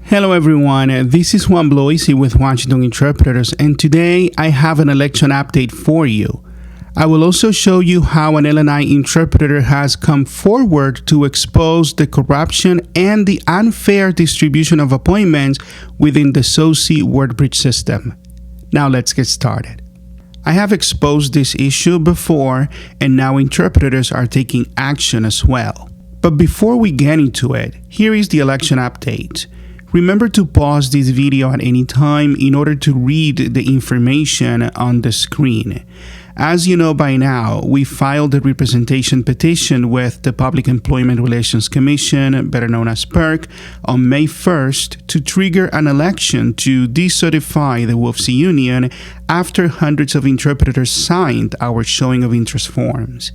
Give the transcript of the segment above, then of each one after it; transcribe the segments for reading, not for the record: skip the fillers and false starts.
Hello everyone, this is Juan Bloisi with Washington Interpreters, and today I have an election update for you. I will also show you how an L&I interpreter has come forward to expose the corruption and the unfair distribution of appointments within the SOSi word bridge system. Now let's get started. I have exposed this issue before, and now interpreters are taking action as well. But before we get into it, here is the election update. Remember to pause this video at any time in order to read the information on the screen. As you know by now, we filed a representation petition with the Public Employment Relations Commission, better known as PERC, on May 1st to trigger an election to decertify the WFSE union after hundreds of interpreters signed our showing of interest forms.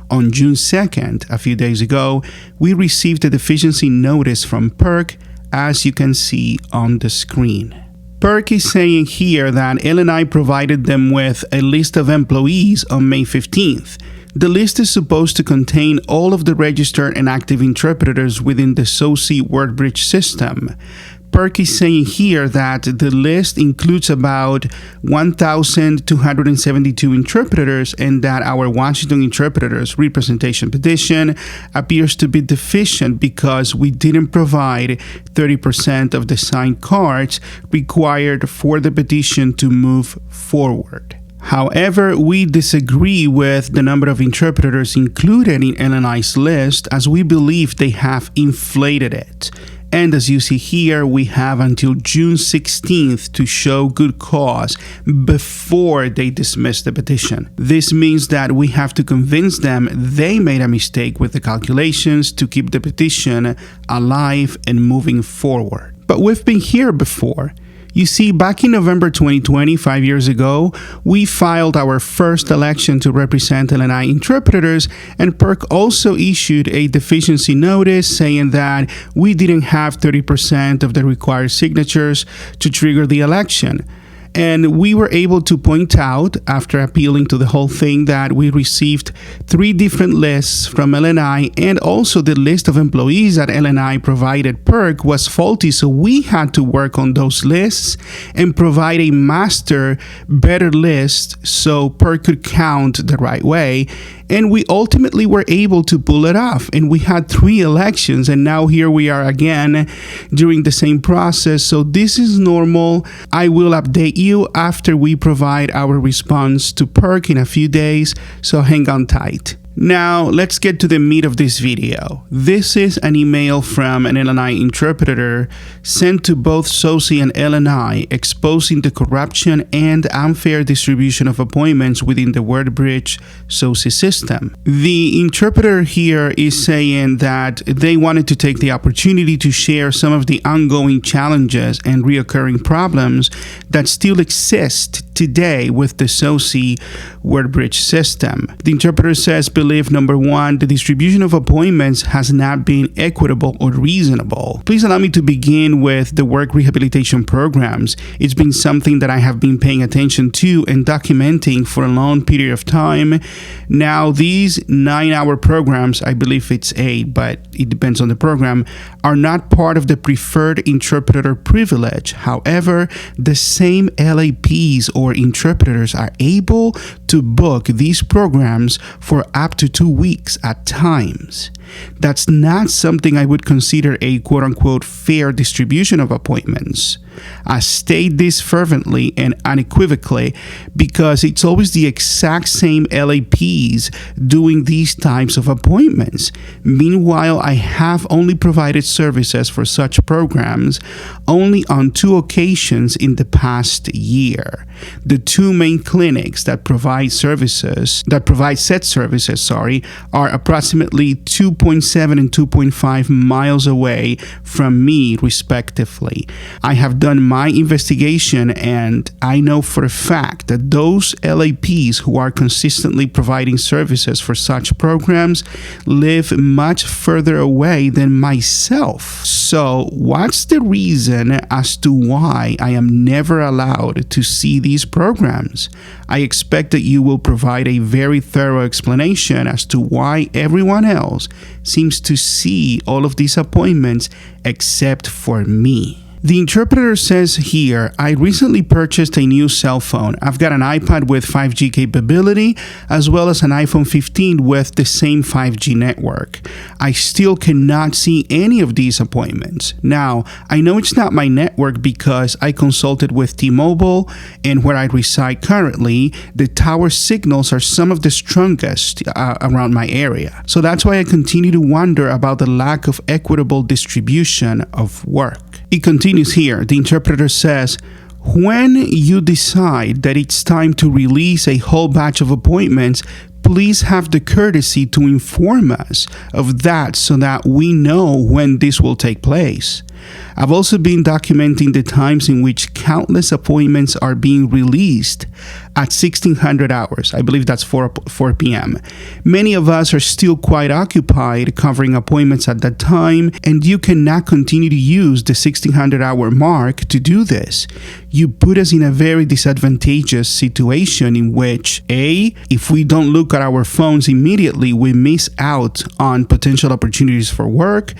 On June 2nd, a few days ago, we received a deficiency notice from PERC, as you can see on the screen. PERC is saying here that L&I provided them with a list of employees on May 15th. The list is supposed to contain all of the registered and active interpreters within the SOSi word bridge system. PERC is saying here that the list includes about 1,272 interpreters and that our Washington Interpreters representation petition appears to be deficient because we didn't provide 30% of the signed cards required for the petition to move forward. However, we disagree with the number of interpreters included in L&I's list as we believe they have inflated it. And as you see here, we have until June 16th to show good cause before they dismiss the petition. This means that we have to convince them they made a mistake with the calculations to keep the petition alive and moving forward. But we've been here before. You see, back in November 2020, 5 years ago, we filed our first election to represent L&I interpreters, and PERC also issued a deficiency notice saying that we didn't have 30% of the required signatures to trigger the election. And we were able to point out, after appealing to the whole thing, that we received 3 different lists from L&I, and also the list of employees that L&I provided PERC was faulty, so we had to work on those lists and provide a master, better list so PERC could count the right way. And we ultimately were able to pull it off. And we had 3 elections, and now here we are again during the same process. So this is normal. I will update you after we provide our response to PERC in a few days, so hang on tight. Now, let's get to the meat of this video. This is an email from an L&I interpreter sent to both SOSi and L&I exposing the corruption and unfair distribution of appointments within the word bridge SOSi system. The interpreter here is saying that they wanted to take the opportunity to share some of the ongoing challenges and reoccurring problems that still exist today with the SOSi word bridge system. The interpreter says, believe number 1, the distribution of appointments has not been equitable or reasonable. Please allow me to begin with the work rehabilitation programs. It's been something that I have been paying attention to and documenting for a long period of time. Now, these 9-hour programs, I believe it's 8, but it depends on the program, are not part of the preferred interpreter privilege. However, the same LAPs or interpreters are able to book these programs for up to 2 weeks at times. That's not something I would consider a quote-unquote fair distribution of appointments. I state this fervently and unequivocally because it's always the exact same LAPs doing these types of appointments. Meanwhile, I have only provided services for such programs only on 2 occasions in the past year. The 2 main clinics that provide said services, are approximately 2.7 and 2.5 miles away from me, respectively. I have done my investigation, and I know for a fact that those LAPs who are consistently providing services for such programs live much further away than myself. So what's the reason as to why I am never allowed to see these programs? I expect that you will provide a very thorough explanation as to why everyone else seems to see all of these appointments except for me. The interpreter says here, I recently purchased a new cell phone. I've got an iPad with 5G capability, as well as an iPhone 15 with the same 5G network. I still cannot see any of these appointments. Now, I know it's not my network because I consulted with T-Mobile, and where I reside currently, the tower signals are some of the strongest around my area. So that's why I continue to wonder about the lack of equitable distribution of work. It continues here. The interpreter says, when you decide that it's time to release a whole batch of appointments, please have the courtesy to inform us of that so that we know when this will take place. I've also been documenting the times in which countless appointments are being released at 1600 hours. I believe that's 4 p.m. Many of us are still quite occupied covering appointments at that time, and you cannot continue to use the 1600 hour mark to do this. You put us in a very disadvantageous situation in which, A, if we don't look at our phones immediately, we miss out on potential opportunities for work.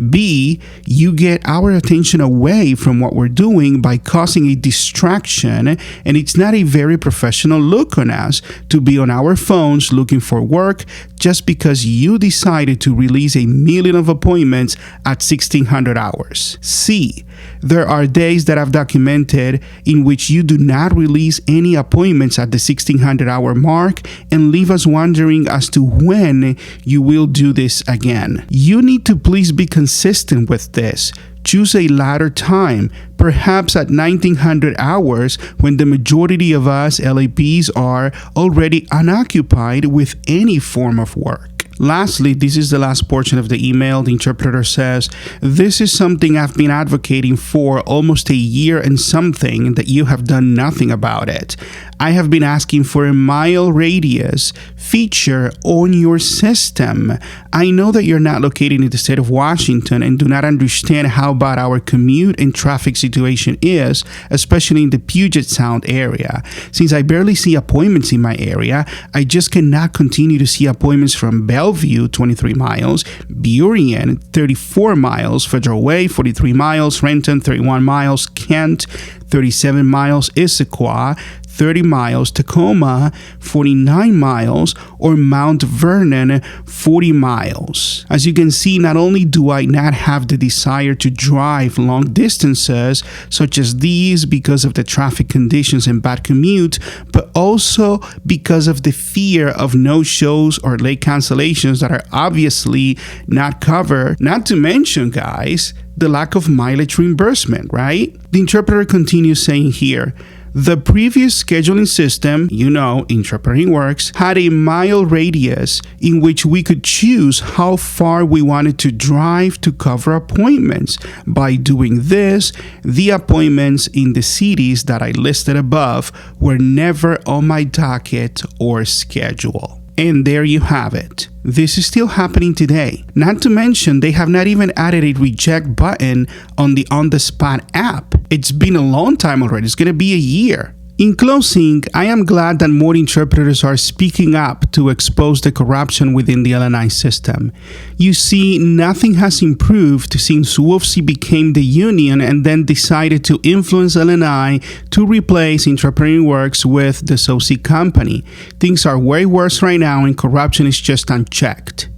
B, you get our attention away from what we're doing by causing a distraction, and it's not a very professional look on us to be on our phones looking for work just because you decided to release 1 million of appointments at 1600 hours. C, there are days that I've documented in which you do not release any appointments at the 1600 hour mark and leave us wondering as to when you will do this again. You need to please be consistent with this. Choose a later time, perhaps at 1900 hours when the majority of us LAPs are already unoccupied with any form of work. Lastly, this is the last portion of the email. The interpreter says, this is something I've been advocating for almost a year and something that you have done nothing about it. I have been asking for a mile radius feature on your system. I know that you're not located in the state of Washington and do not understand how bad our commute and traffic situation is, especially in the Puget Sound area. Since I barely see appointments in my area, I just cannot continue to see appointments from Bellevue, 23 miles, Burien, 34 miles, Federal Way, 43 miles, Renton, 31 miles, Kent, 37 miles, Issaquah, 30 miles, Tacoma, 49 miles, or Mount Vernon, 40 miles. As you can see, not only do I not have the desire to drive long distances such as these because of the traffic conditions and bad commute, but also because of the fear of no-shows or late cancellations that are obviously not covered. Not to mention, guys, the lack of mileage reimbursement, right? The interpreter continues saying here, the previous scheduling system, interpreting works, had a mile radius in which we could choose how far we wanted to drive to cover appointments. By doing this, the appointments in the cities that I listed above were never on my docket or schedule. And there you have it. This is still happening today. Not to mention, they have not even added a reject button on the on-the-spot app. It's been a long time already. It's going to be a year. In closing, I am glad that more interpreters are speaking up to expose the corruption within the L&I system. You see, nothing has improved since WFSE became the union and then decided to influence L&I to replace Interpreting Works with the SOSi company. Things are way worse right now and corruption is just unchecked.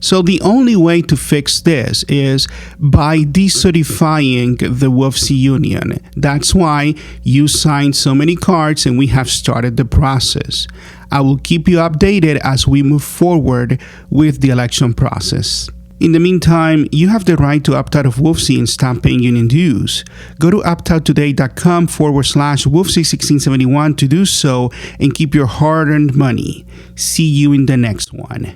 So the only way to fix this is by decertifying the WFSE union. That's why you signed so many cards and we have started the process. I will keep you updated as we move forward with the election process. In the meantime, you have the right to opt out of WFSE and stop paying union dues. Go to optouttoday.com/WFSE1671 to do so and keep your hard-earned money. See you in the next one.